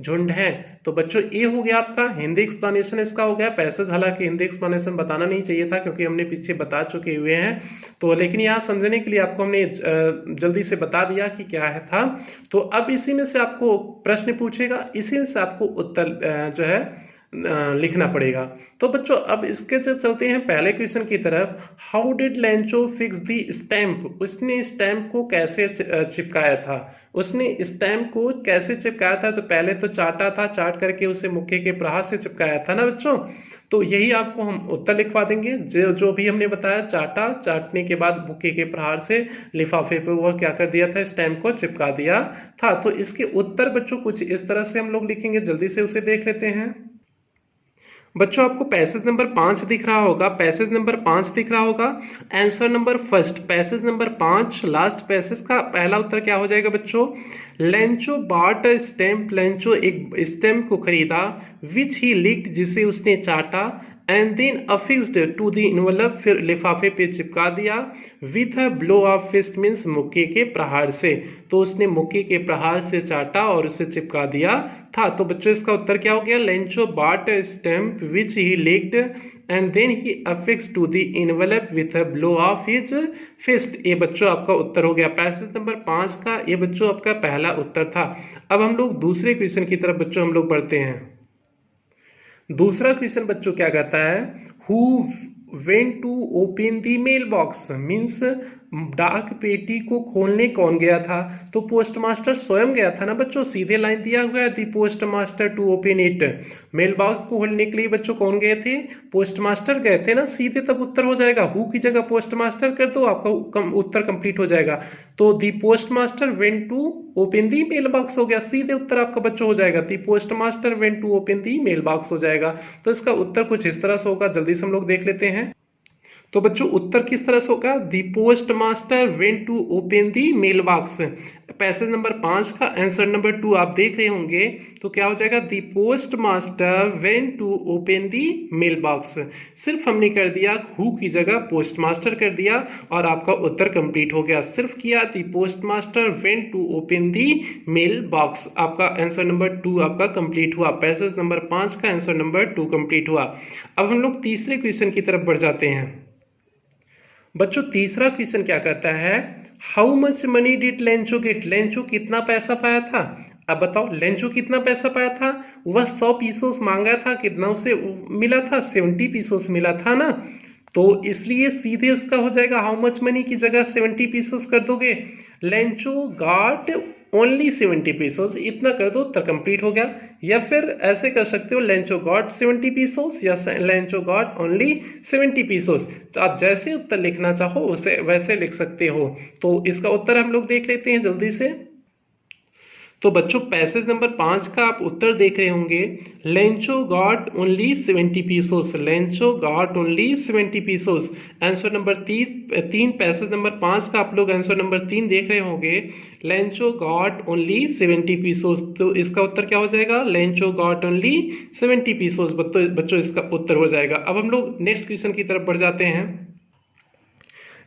झुंड हैं। तो बच्चों ये हो गया आपका हिंदी एक्सप्लेनेशन, इसका हो गया पैसेज। हालांकि हिंदी एक्सप्लेनेशन बताना नहीं चाहिए था क्योंकि हमने पीछे बता चुके हुए हैं, तो लेकिन यहाँ समझने के लिए आपको हमने जल्दी से बता दिया कि क्या है था। तो अब इसी में से आपको प्रश्न पूछेगा, इसी में से आपको उत्तर जो है लिखना पड़ेगा। तो बच्चों अब इसके चलते हैं पहले क्वेश्चन की तरफ। How did Lencho fix the stamp, उसने स्टैम्प को कैसे चिपकाया था, उसने स्टैम्प को कैसे चिपकाया था। तो पहले तो चाटा था, चाट करके उसे मुक्के के प्रहार से चिपकाया था ना बच्चों। तो यही आपको हम उत्तर लिखवा देंगे, जो भी हमने बताया, चाटा, चाटने के बाद मुक्के के प्रहार से लिफाफे पे वह क्या कर दिया था, स्टैम्प को चिपका दिया था। तो इसके उत्तर बच्चों कुछ इस तरह से हम लोग लिखेंगे, जल्दी से उसे देख लेते हैं। बच्चों आपको पैसेज नंबर 5 दिख रहा होगा, पैसेज नंबर 5 दिख रहा होगा। Answer number first, passage number 5 last passage का पहला उत्तर क्या हो जाएगा बच्चों, Lencho bought a stamp, Lencho एक स्टैम्प को खरीदा, विच ही लिक्ड, जिसे उसने चाटा, and then affixed to the envelope, फिर लिफाफे पे चिपका दिया, with a blow of fist, means मुक्के के प्रहार से। तो उसने मुक्के के प्रहार से चाटा और उसे चिपका दिया था। तो बच्चों इसका उत्तर क्या हो गया, Lencho bought a stamp which he licked and then he affixed to the envelope with a blow of his fist. ये बच्चों आपका उत्तर हो गया पैसेज नंबर 5 का, ये बच्चों आपका पहला उत्तर था। अब हम लोग दूसरे क्वेश्चन की तरफ बच्चों हम लोग बढ़ते हैं। दूसरा क्वेश्चन बच्चों क्या कहता है, who went to open the mail box, means डाक पेटी को खोलने कौन गया था। तो पोस्ट मास्टर स्वयं गया था ना बच्चों, सीधे लाइन दिया हुआ है, the post master to open it. Mail box को खोलने के लिए बच्चों कौन गए थे, पोस्ट मास्टर गए थे ना, सीधे तब उत्तर हो जाएगा। हु की जगह पोस्ट मास्टर कर दो, आपका उत्तर कंप्लीट हो जाएगा। तो the post master went to open the mail box हो गया, सीधे उत्तर आपका बच्चों हो जाएगा, the post master went to open the mail box हो जाएगा। तो इसका उत्तर कुछ इस तरह से होगा, जल्दी से हम लोग देख लेते हैं। तो बच्चों उत्तर किस तरह से होगा, the post master went to open the mail box. Passage number 5 का आंसर नंबर 2 आप देख रहे होंगे, तो क्या हो जाएगा, the post master went to open the mail box. सिर्फ हमने कर दिया हु की जगह पोस्ट मास्टर कर दिया और आपका उत्तर कंप्लीट हो गया। सिर्फ किया the post master went to open the mail box, आपका आंसर नंबर 2 आपका कंप्लीट हुआ। पैसेज नंबर 5 का आंसर नंबर 2 कंप्लीट हुआ। अब हम लोग तीसरे क्वेश्चन की तरफ बढ़ जाते हैं। बच्चों तीसरा क्वेश्चन क्या कहता है, how much money did Lencho get, Lencho कितना पैसा पाया था। अब बताओ लेंचो कितना पैसा पाया था, वह 100 पीसोस मांगा था, कितना उसे मिला था, 70 पीसोस मिला था ना। तो इसलिए सीधे उसका हो जाएगा, हाउ मच मनी की जगह 70 पीसोस कर दोगे, लेंचो गॉट ओनली 70 पीसोस, इतना कर दो, उत्तर कंप्लीट हो गया। या फिर ऐसे कर सकते हो, लेंचो गॉट 70 पीसोस या लेंचो गॉट ओनली 70 पीसोस, आप जैसे उत्तर लिखना चाहो उसे वैसे लिख सकते हो। तो इसका उत्तर हम लोग देख लेते हैं जल्दी से। तो बच्चों पैसेज नंबर 5 का आप उत्तर देख रहे होंगे, Lencho got only 70 pesos, Lencho got only 70 pesos. Answer number 3 passage number 5 का आप लोग आंसर नंबर 3 देख रहे होंगे, लेंचो गॉट ओनली 70 पीसोस। तो इसका उत्तर क्या हो जाएगा, लेंचो गॉट ओनली 70 पीसोस। बच्चों इसका उत्तर हो जाएगा। अब हम लोग नेक्स्ट क्वेश्चन की तरफ बढ़ जाते हैं।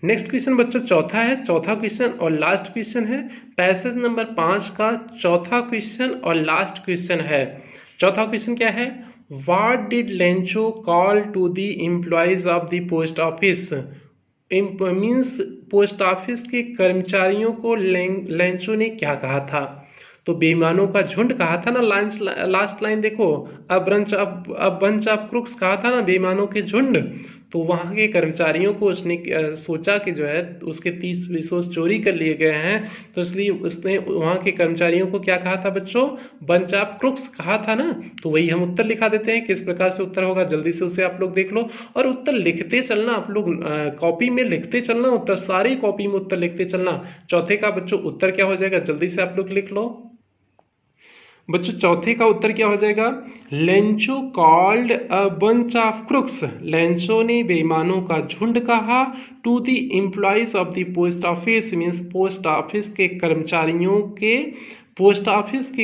नेक्स्ट क्वेश्चन बच्चों चौथा है, चौथा क्वेश्चन और लास्ट क्वेश्चन है, पैसेज नंबर 5 का चौथा क्वेश्चन और लास्ट क्वेश्चन है। चौथा क्वेश्चन क्या है? What did Lencho call to the employees of the post office? Means post office के कर्मचारियों को लेंचो ने क्या कहा था? तो बेईमानों का झुंड कहा था ना। लास्ट लाइन देखो, अब बंच ऑफ क्रुक्स कहा था ना, बेईमानों के झुंड। तो वहां के कर्मचारियों को उसने सोचा कि जो है उसके 30 रिसोर्स चोरी कर लिए गए हैं, तो इसलिए उसने वहां के कर्मचारियों को क्या कहा था बच्चों? बंच ऑफ क्रुक्स कहा था ना। तो वही हम उत्तर लिखा देते हैं। किस प्रकार से उत्तर होगा जल्दी से उसे आप लोग देख लो और उत्तर लिखते चलना। आप लोग कॉपी में लिखते चलना उत्तर, सारी कॉपी में उत्तर लिखते चलना। चौथे का बच्चों उत्तर क्या हो जाएगा जल्दी से आप लोग लिख लो। बच्चों चौथे का उत्तर क्या हो जाएगा? Lencho called a bunch of crooks. Lencho ने बेईमानों का झुंड कहा to the employees of the post office. Means post office के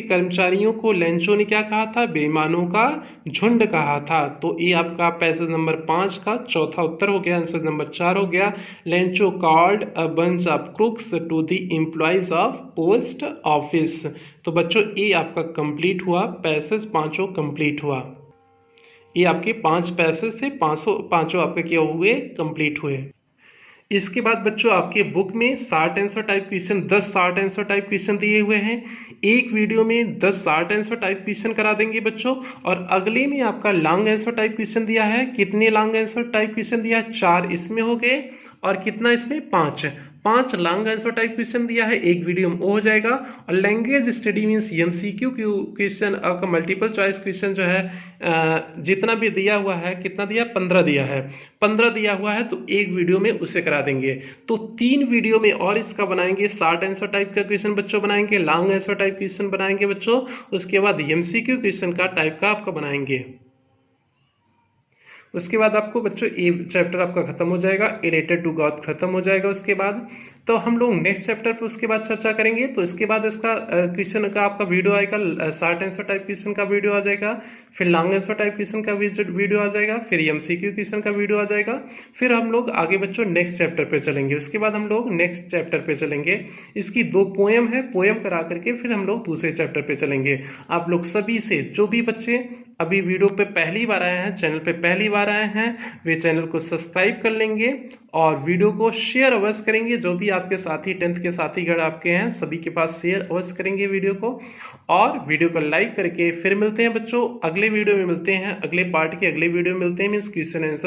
कर्मचारियों को लेंचो ने क्या कहा था? बेईमानों का झुंड कहा था। तो ये आपका पैसेज नंबर 5 का चौथा उत्तर हो गया। आंसर नंबर 4 हो गया, Lencho called a bunch of crooks to the employees of post office. तो बच्चों ये आपका कंप्लीट हुआ, पैसेज पांचों कंप्लीट हुआ। ये आपके 5 पैसेज थे, पांचों आपके क्या हुए? कंप्लीट हुए। इसके बाद बच्चों आपके बुक में short answer type question 10 short answer type question दिए हुए हैं। एक वीडियो में 10 शॉर्ट आंसर टाइप क्वेश्चन करा देंगे बच्चों, और अगले में आपका लॉन्ग आंसर टाइप क्वेश्चन दिया है। कितने लॉन्ग आंसर टाइप क्वेश्चन दिया है? 4 इसमें हो गए, और कितना इसमें? 5 लॉन्ग आंसर टाइप क्वेश्चन दिया है। एक वीडियो में हो जाएगा। और language study means MCQ question, आपका मल्टीपल चॉइस क्वेश्चन जो है जितना भी दिया हुआ है, कितना दिया? 15 दिया है। 15 दिया हुआ है तो एक वीडियो में उसे करा देंगे। तो 3 वीडियो में और इसका बनाएंगे। शॉर्ट आंसर टाइप का क्वेश्चन बच्चों बनाएंगे, लॉन्ग आंसर टाइप क्वेश्चन बनाएंगे बच्चों, उसके बाद एमसीक्यू क्वेश्चन का टाइप का आपका बनाएंगे। उसके बाद आपको बच्चों ये चैप्टर आपका खत्म हो जाएगा, रिलेटेड टू गॉड खत्म हो जाएगा। उसके बाद तो हम लोग नेक्स्ट चैप्टर पे उसके बाद चर्चा करेंगे। तो इसके बाद इसका क्वेश्चन का आपका वीडियो आएगा, शॉर्ट आंसर टाइप क्वेश्चन का वीडियो आ जाएगा, फिर लॉन्ग आंसर टाइप क्वेश्चन का वीडियो आ जाएगा, फिर एमसीक्यू क्वेश्चन का वीडियो आ जाएगा। फिर हम लोग आगे बच्चों नेक्स्ट चैप्टर पे चलेंगे। उसके बाद हम लोग नेक्स्ट चैप्टर पे चलेंगे। इसकी 2 पोएम है, पोएम करा करके फिर हम लोग दूसरे चैप्टर पे चलेंगे। आप लोग सभी से, जो भी बच्चे अभी वीडियो पे पहली बार आए हैं, चैनल पे पहली बार आए हैं, वे चैनल को सब्सक्राइब कर लेंगे और वीडियो को शेयर अवश्य करेंगे। जो भी आपके साथी 10th के साथीगण आपके हैं, सभी के पास शेयर अवश्य करेंगे वीडियो को, और वीडियो को लाइक करके। फिर मिलते हैं बच्चों अगले वीडियो में, मिलते हैं अगले पार्ट के अगले वीडियो में मिलते हैं, मीन्स क्वेश्चन आंसर